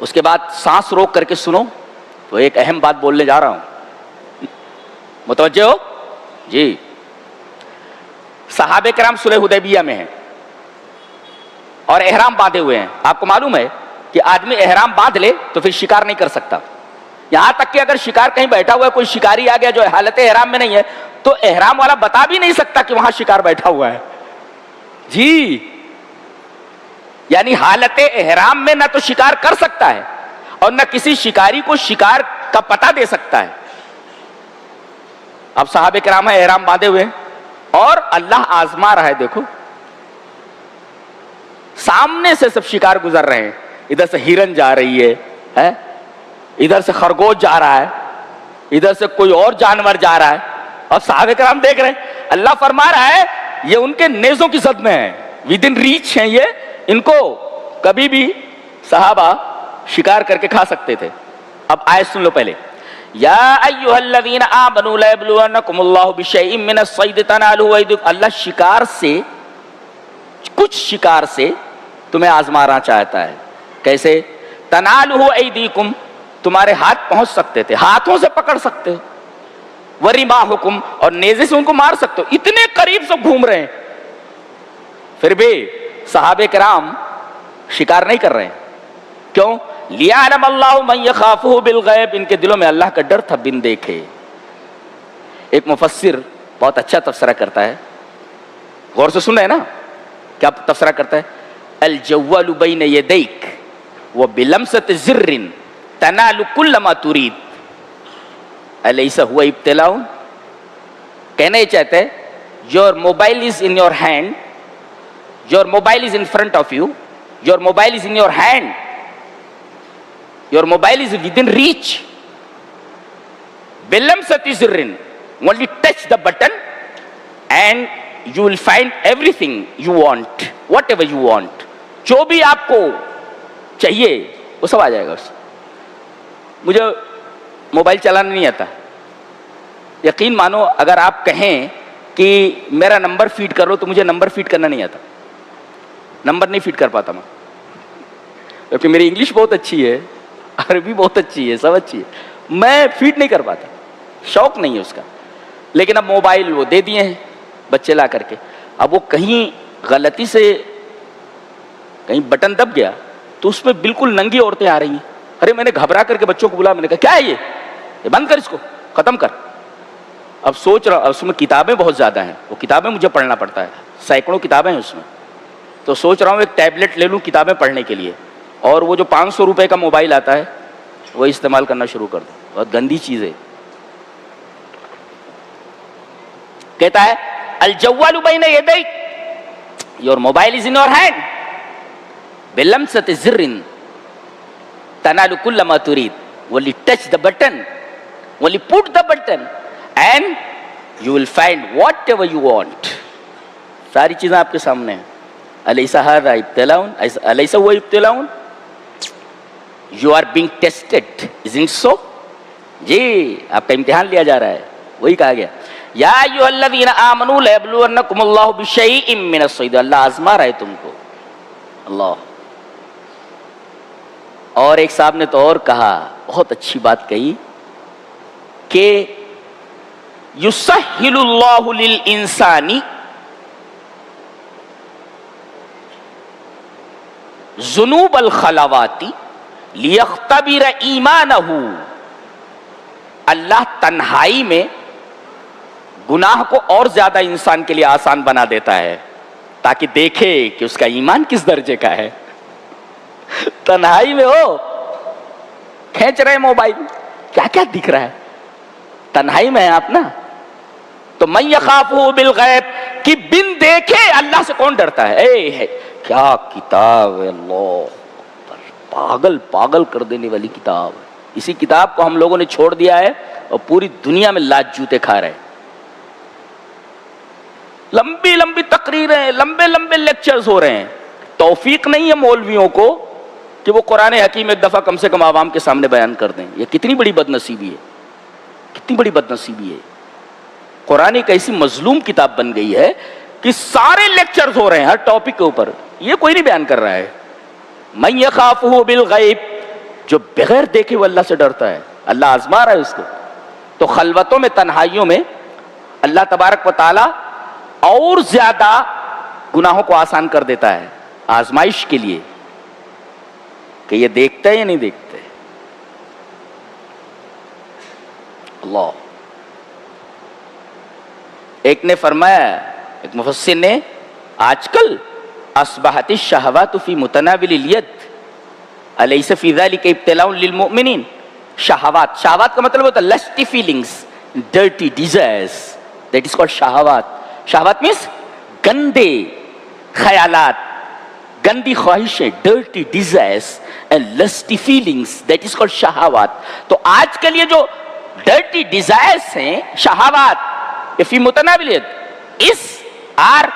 اس کے بعد سانس روک کر کے سنو، تو ایک اہم بات بولنے جا رہا ہوں، متوجہ ہو جی۔ صحابہ کرام صلح حدیبیہ میں ہیں اور احرام باندھے ہوئے ہیں۔ آپ کو معلوم ہے کہ آدمی احرام باندھ لے تو پھر شکار نہیں کر سکتا، یہاں تک کہ اگر شکار کہیں بیٹھا ہوا ہے، کوئی شکاری آ گیا جو حالت احرام میں نہیں ہے، تو احرام والا بتا بھی نہیں سکتا کہ وہاں شکار بیٹھا ہوا ہے جی۔ یعنی حالت احرام میں نہ تو شکار کر سکتا ہے اور نہ کسی شکاری کو شکار کا پتہ دے سکتا ہے۔ اب صحابہ کرام ہیں، احرام باندھے ہوئے ہیں اور اللہ آزما رہا ہے۔ دیکھو سامنے سے سب شکار گزر رہے ہیں، ادھر سے ہرن جا رہی ہے، ادھر سے خرگوش جا رہا ہے، ادھر سے کوئی اور جانور جا رہا ہے، اور صحابہ کرام دیکھ رہے ہیں۔ اللہ فرما رہا ہے یہ ان کے نیزوں کی زد میں ہے، ود ان ریچ ہیں، یہ ان کو کبھی بھی صحابہ شکار کر کے کھا سکتے تھے۔ اب آیت سن لو پہلے، یا ایھا الذین آمنوا لا یبلونکم اللہ بشیء من الصید تنالہ ایدیکم، اللہ شکار سے، کچھ شکار سے تمہیں آزمانا چاہتا ہے۔ کیسے؟ تنالہ ایدیکم، تمہارے ہاتھ پہنچ سکتے تھے، ہاتھوں سے پکڑ سکتے، ورماحکم، اور نیزے سے ان کو مار سکتے ہو، اتنے قریب سے گھوم رہے ہیں، پھر بھی صحابہ کرام شکار نہیں کر رہے ہیں۔ کیوں؟ لیعلم اللہ من یخافہ بالغیب، ان کے دلوں میں اللہ کا ڈر تھا بن دیکھے۔ ایک مفسر بہت اچھا تفسیرہ کرتا ہے، غور سے سن رہے ہیں نا، کیا تفسیرہ کرتا ہے؟ الجوال بین یدیک وبلمسۃ زر تنال کل ما ترید الیس ہوا ابتلاء۔ کہنا یہ چاہتے ہیں your mobile is in your hand, your mobile is in front of you, your mobile is in your hand, your mobile is within reach, بلمسۃ زر، only touch the button and you will find everything you want, whatever you want، جو بھی آپ کو چاہیے وہ سب آ جائے گا اس۔ مجھے mobile چلانا نہیں آتا، یقین مانو اگر آپ کہیں کہ میرا نمبر فیڈ کرو تو مجھے نمبر فیڈ کرنا نہیں آتا، نمبر نہیں فیڈ کر پاتا میں، کیونکہ میری انگلش بہت اچھی ہے، عربی بہت اچھی ہے، سب اچھی ہے، میں فیڈ نہیں کر پاتا، شوق نہیں ہے اس کا۔ لیکن اب موبائل وہ دے دیے ہیں بچے لا کر کے، اب وہ کہیں غلطی سے کہیں بٹن دب گیا تو اس میں بالکل ننگی عورتیں آ رہی ہیں۔ ارے میں نے گھبرا کر کے بچوں کو بولا، میں نے کہا کیا ہے یہ بند کر، اس کو ختم کر۔ اب سوچ رہا، اس میں کتابیں بہت زیادہ ہیں، وہ کتابیں مجھے پڑھنا پڑتا ہے، سینکڑوں کتابیں ہیں اس میں، تو سوچ رہا ہوں ایک ٹیبلٹ لے لوں کتابیں پڑھنے کے لیے، اور وہ جو 500 روپے کا موبائل آتا ہے وہ استعمال کرنا شروع کر دوں۔ بہت گندی چیز ہے۔ کہتا ہے الجوال بین یدیک، your mobile is in your hand، بلمسۃ زر تنال کل ما ترید، only touch the button، only put the button and you will find whatever you want۔ ساری چیزیں آپ کے سامنے ہیں۔ الیس ھذا ابتلاء، الیس ہوا ابتلاء، you are being tested، isn't so؟ جی آپ کا امتحان لیا جا رہا ہے، وہی کہا گیا یا ایھا الذین آمنوا لیبلونکم اللہ بشیء من الصید، اللہ آزما رہا ہے تم کو، اللہ۔ اور ایک صاحب نے تو اور کہا، بہت اچھی بات کہی کہ یسہل اللہ للانسان ذنوب الخلوات لیختبر ایمانہ، اللہ تنہائی میں گناہ کو اور زیادہ انسان کے لیے آسان بنا دیتا ہے تاکہ دیکھے کہ اس کا ایمان کس درجے کا ہے۔ تنہائی میں ہو، کھینچ رہے موبائل، کیا کیا دکھ رہا ہے، تنہائی میں ہے آپ نا، تو من یخافہ بالغیب، کہ بن دیکھے اللہ سے کون ڈرتا ہے۔ اے کیا کتاب ہے، اللہ، پاگل کر دینے والی کتاب ہے۔ اسی کتاب کو ہم لوگوں نے چھوڑ دیا ہے اور پوری دنیا میں لاج جوتے کھا رہے ہیں۔ لمبی لمبی تقریریں، لمبے لمبے لیکچرز ہو رہے ہیں، توفیق نہیں ہے مولویوں کو کہ وہ قرآن حکیم ایک دفعہ کم سے کم عوام کے سامنے بیان کر دیں۔ یہ کتنی بڑی بد نصیبی ہے، کتنی بڑی بد نصیبی ہے۔ قرآن ایک ایسی مظلوم کتاب بن گئی ہے کہ سارے لیکچرز ہو رہے ہیں ہر ٹاپک کے اوپر، یہ کوئی نہیں بیان کر رہا ہے۔ من یخافہ بالغیب، جو بغیر دیکھے وہ اللہ سے ڈرتا ہے، اللہ آزما رہا ہے اس کو. تو خلوتوں میں، تنہائیوں میں اللہ تبارک و تعالی اور زیادہ گناہوں کو آسان کر دیتا ہے آزمائش کے لیے کہ یہ دیکھتا ہے یا نہیں دیکھتے. اللہ. ایک نے فرمایا، ایک مفسر نے، آج کل اصبحت الشہوات فی متناول الید الیس فی ذلک ابتلاء للمؤمنین. شہوات، شہوات کا مطلب ہوتا ہے lusty feelings, dirty desires, that is called شہوات. شہوات مینس گندے خیالات، گندی خواہشیں، dirty desires and lusty feelings, that is called شہوات. تو آج کل یہ جو ڈرٹی ڈیزائرز ہیں، شہوات، یہ فی متناول الید، اس آر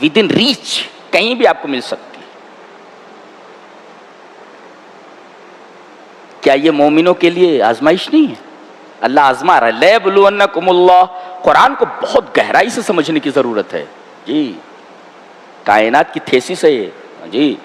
ود ان ریچ، کہیں بھی آپ کو مل سکتی. کیا یہ مومنوں کے لیے آزمائش نہیں ہے؟ اللہ آزما رہا ہے. لیبلونکم اللہ. قرآن کو بہت گہرائی سے سمجھنے کی ضرورت ہے جی. کائنات کی تھیسس ہے یہ جی.